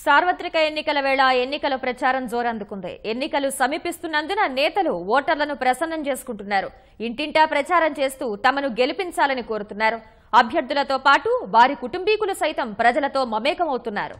సార్వత్రిక ఎన్నికల వేళ ఎన్నికల ప్రచారం జోరందుకుంది. ఎన్నికలు సమీపిస్తున్నందున నేతలు ఓటర్లను ప్రసన్నం చేసుకుంటున్నారు. ఇంటింటా ప్రచారం చేస్తూ తమను గెలిపించాలని కోరుతున్నారు. అభ్యర్థులతో పాటు వారి కుటుంబీకులు సైతం ప్రజలతో మమేకమవుతున్నారు.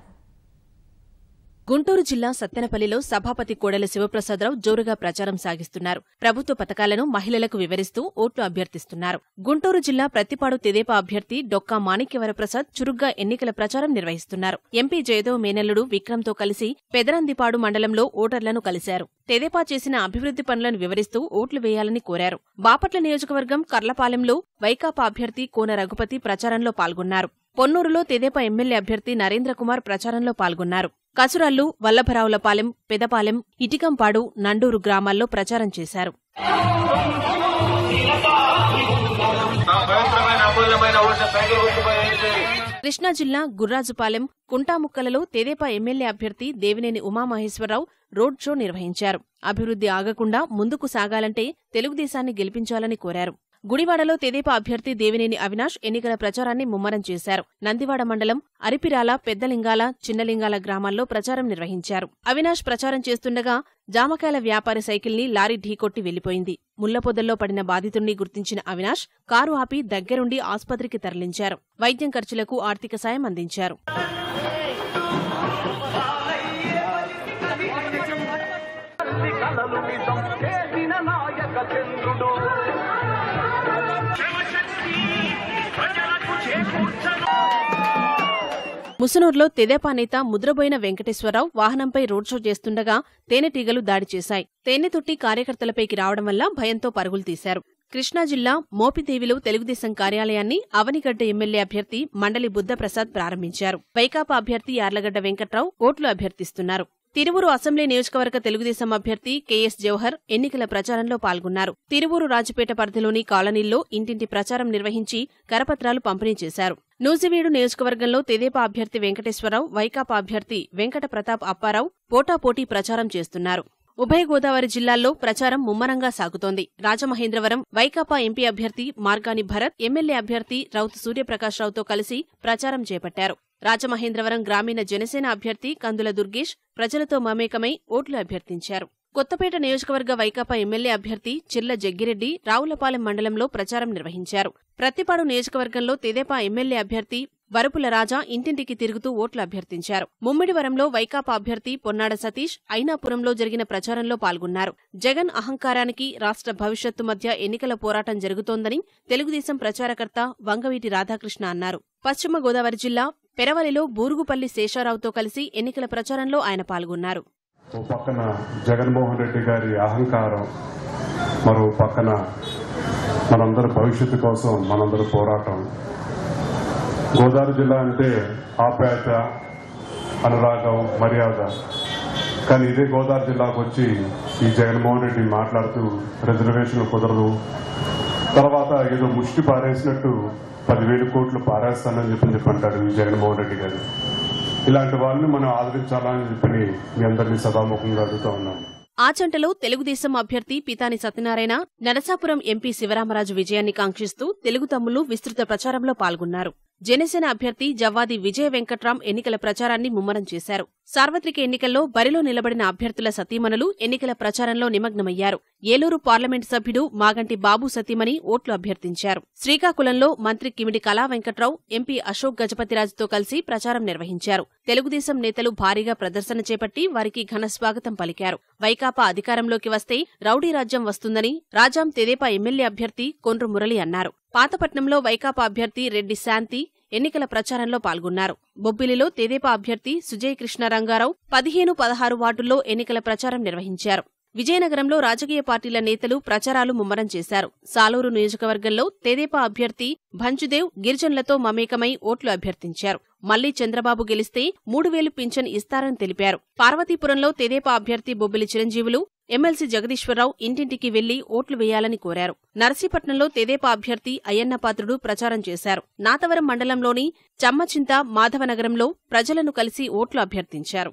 గుంటూరు జిల్లా సత్తెనపల్లిలో సభాపతి కోడెల శివప్రసాదరావు జోరుగా ప్రచారం సాగిస్తున్నారు. ప్రభుత్వ పథకాలను మహిళలకు వివరిస్తూ ఓట్లు అభ్యర్థిస్తున్నారు. గుంటూరు జిల్లా ప్రత్తిపాడు తెదేపా అభ్యర్థి డొక్కా మాణిక్యవరప్రసాద్ చురుగ్గా ఎన్నికల ప్రచారం నిర్వహిస్తున్నారు. ఎంపీ జయదేవ్ మేనల్లుడు విక్రమ్తో కలిసి పెదనందిపాడు మండలంలో ఓటర్లను కలిశారు. తెదేపా చేసిన అభివృద్ధి పనులను వివరిస్తూ ఓట్లు వేయాలని కోరారు. బాపట్ల నియోజకవర్గం కర్లపాలెంలో వైకాపా అభ్యర్థి కోన రఘుపతి ప్రచారంలో పాల్గొన్నారు. పొన్నూరులో తెదేపా ఎమ్మెల్యే అభ్యర్థి నరేంద్రకుమార్ ప్రచారంలో పాల్గొన్నారు. కసురాళ్లు, వల్లభరావులపాలెం, పెదపాలెం, ఇటికంపాడు, నండూరు గ్రామాల్లో ప్రచారం చేశారు. కృష్ణా జిల్లా గుర్రాజుపాలెం, కుంటాముక్కలలో తెదేపా ఎమ్మెల్యే అభ్యర్థి దేవినేని ఉమామహేశ్వరరావు రోడ్ షో నిర్వహించారు. అభివృద్ధి ఆగకుండా ముందుకు సాగాలంటే తెలుగుదేశాన్ని గెలిపించాలని కోరారు. గుడివాడలో తెదేపా అభ్యర్థి దేవినేని అవినాష్ ఎన్నికల ప్రచారాన్ని ముమ్మరం చేశారు. నందివాడ మండలం అరిపిరాల, పెద్దలింగాల, చిన్నలింగాల గ్రామాల్లో ప్రచారం నిర్వహించారు. అవినాష్ ప్రచారం చేస్తుండగా జామకాయల వ్యాపారి సైకిల్ని లారీ ఢీకొట్టి వెళ్లిపోయింది. ముళ్లపొదల్లో పడిన బాధితుణ్ణి గుర్తించిన అవినాష్ కారు ఆపి దగ్గరుండి ఆస్పత్రికి తరలించారు. వైద్యం ఖర్చులకు ఆర్థిక సాయం అందించారు. ముసనూరులో తెదేపా నేత ముద్రబోయిన వెంకటేశ్వరరావు వాహనంపై రోడ్ షో చేస్తుండగా తేనెటీగలు దాడి చేశాయి. తేనెతుట్టి కార్యకర్తలపైకి రావడం వల్ల భయంతో పరుగులు తీశారు. కృష్ణా జిల్లా మోపిదేవిలో తెలుగుదేశం కార్యాలయాన్ని అవనిగడ్డ ఎమ్మెల్యే అభ్యర్థి మండలి బుద్ధప్రసాద్ ప్రారంభించారు. వైకాపా అభ్యర్థి యార్లగడ్డ వెంకట్రావు ఓట్లు అభ్యర్థిస్తున్నారు. తిరువూరు అసెంబ్లీ నియోజకవర్గ తెలుగుదేశం అభ్యర్థి కెఎస్ జవహర్ ఎన్నికల ప్రచారంలో పాల్గొన్నారు. తిరువూరు రాజపేట పరిధిలోని కాలనీల్లో ఇంటింటి ప్రచారం నిర్వహించి కరపత్రాలు పంపిణీ చేశారు. నూజివీడు నియోజకవర్గంలో తెదేపా అభ్యర్థి వెంకటేశ్వరరావు, వైకాపా అభ్యర్థి వెంకట ప్రతాప్ అప్పారావు పోటాపోటీ ప్రచారం చేస్తున్నారు. ఉభయ గోదావరి జిల్లాల్లో ప్రచారం ముమ్మరంగా సాగుతోంది. రాజమహేంద్రవరం వైకాపా ఎంపీ అభ్యర్థి మార్గాని భరత్ ఎమ్మెల్యే అభ్యర్థి రౌతు సూర్యప్రకాశ్రావుతో కలిసి ప్రచారం చేపట్టారు. రాజమహేంద్రవరం గ్రామీణ జనసేన అభ్యర్థి కందుల దుర్గేష్ ప్రజలతో మమేకమై ఓట్లు అభ్యర్థించారు. కొత్తపేట నియోజకవర్గ వైకాపా ఎమ్మెల్యే అభ్యర్థి చిర్ల జగ్గిరెడ్డి రావులపాలెం మండలంలో ప్రచారం నిర్వహించారు. ప్రత్తిపాడు నియోజకవర్గంలో తెదేపా ఎమ్మెల్యే అభ్యర్థి వరపుల రాజా ఇంటింటికి తిరుగుతూ ఓట్లు అభ్యర్థించారు. ముమ్మిడివరంలో వైకాపా అభ్యర్థి పొన్నాడ సతీష్ ఐనాపురంలో జరిగిన ప్రచారంలో పాల్గొన్నారు. జగన్ అహంకారానికి రాష్ట్ర భవిష్యత్తు మధ్య ఎన్నికల పోరాటం జరుగుతోందని తెలుగుదేశం ప్రచారకర్త వంగవీటి రాధాకృష్ణ అన్నారు. పశ్చిమ గోదావరి జిల్లా పెరవలిలో బూరుగుపల్లి శేషారావుతో కలిసి ఎన్నికల ప్రచారంలో ఆయన పాల్గొన్నారు. ఓ పక్కన జగన్మోహన్ రెడ్డి గారి అహంకారం, మరో పక్కన మనందరి భవిష్యత్తు కోసం మనందరి పోరాటం. గోదావరి జిల్లా అంటే ఆప్యాయత, అనురాగం, మర్యాద. కానీ ఇదే గోదావరి జిల్లాకు వచ్చి ఈ జగన్మోహన్ రెడ్డి మాట్లాడుతూ రిజర్వేషన్లు కుదరదు, తర్వాత ఏదో ముష్టి పారేసినట్టు 10,000 కోట్లు పారేస్తానని చెప్పి అంటాడు ఈ జగన్మోహన్ రెడ్డి గారు. ఇలాంటి వాళ్ళని మనం ఆదరించాలని చెప్పి మీ అందరినీ సభాముఖంగా అడుగుతా ఉన్నాను. ఆచంటలో తెలుగుదేశం అభ్యర్థి పితాని సత్యనారాయణ, నరసాపురం ఎంపీ శివరామరాజు విజయాన్ని కాంక్షిస్తూ తెలుగు తమ్ముళ్లు విస్తృత ప్రచారంలో పాల్గొన్నారు. జనసేన అభ్యర్థి జవ్వాది విజయ వెంకట్రాం ఎన్నికల ప్రచారాన్ని ముమ్మరం చేశారు. సార్వత్రిక ఎన్నికల్లో బరిలో నిలబడిన అభ్యర్థుల సతీమణులు ఎన్నికల ప్రచారంలో నిమగ్నమయ్యారు. ఏలూరు పార్లమెంటు సభ్యుడు మాగంటి బాబు సతీమణి ఓట్లు అభ్యర్థించారు. శ్రీకాకుళంలో మంత్రి కిమిడి కళా వెంకట్రావు, ఎంపీ అశోక్ గజపతిరాజుతో కలిసి ప్రచారం నిర్వహించారు. తెలుగుదేశం నేతలు భారీగా ప్రదర్శన చేపట్టి వారికి ఘన స్వాగతం పలికారు. వైకాపా అధికారంలోకి వస్తే రౌడీ రాజ్యం వస్తుందని రాజాం తెదేపా ఎమ్మెల్యే అభ్యర్థి కొండ్రు మురళి అన్నారు. పాతపట్నంలో వైకాపా అభ్యర్థి రెడ్డి శాంతి ఎన్నికల ప్రచారంలో పాల్గొన్నారు. బొబ్బిలిలో తెదేపా అభ్యర్థి సుజయ్ కృష్ణ రంగారావు 15, 16 వార్డుల్లో ఎన్నికల ప్రచారం నిర్వహించారు. విజయనగరంలో రాజకీయ పార్టీల నేతలు ప్రచారాలు ముమ్మరం చేశారు. సాలూరు నియోజకవర్గంలో తెదేపా అభ్యర్థి భంజుదేవ్ గిరిజనులతో మమేకమై ఓట్లు అభ్యర్థించారు. మళ్లీ చంద్రబాబు గెలిస్తే 3,000 పింఛన్ ఇస్తారని తెలిపారు. పార్వతీపురంలో తెదేపా అభ్యర్థి బొబ్బిలి చిరంజీవులు ఎమ్మెల్సీ జగదీశ్వరరావు ఇంటింటికి వెళ్లి ఓట్లు వేయాలని కోరారు. నర్సీపట్నంలో తెదేపా అభ్యర్థి అయ్యన్నపాత్రుడు ప్రచారం చేశారు. నాతవరం మండలంలోని చమ్మచింత, మాధవనగరంలో ప్రజలను కలిసి ఓట్లు అభ్యర్థించారు.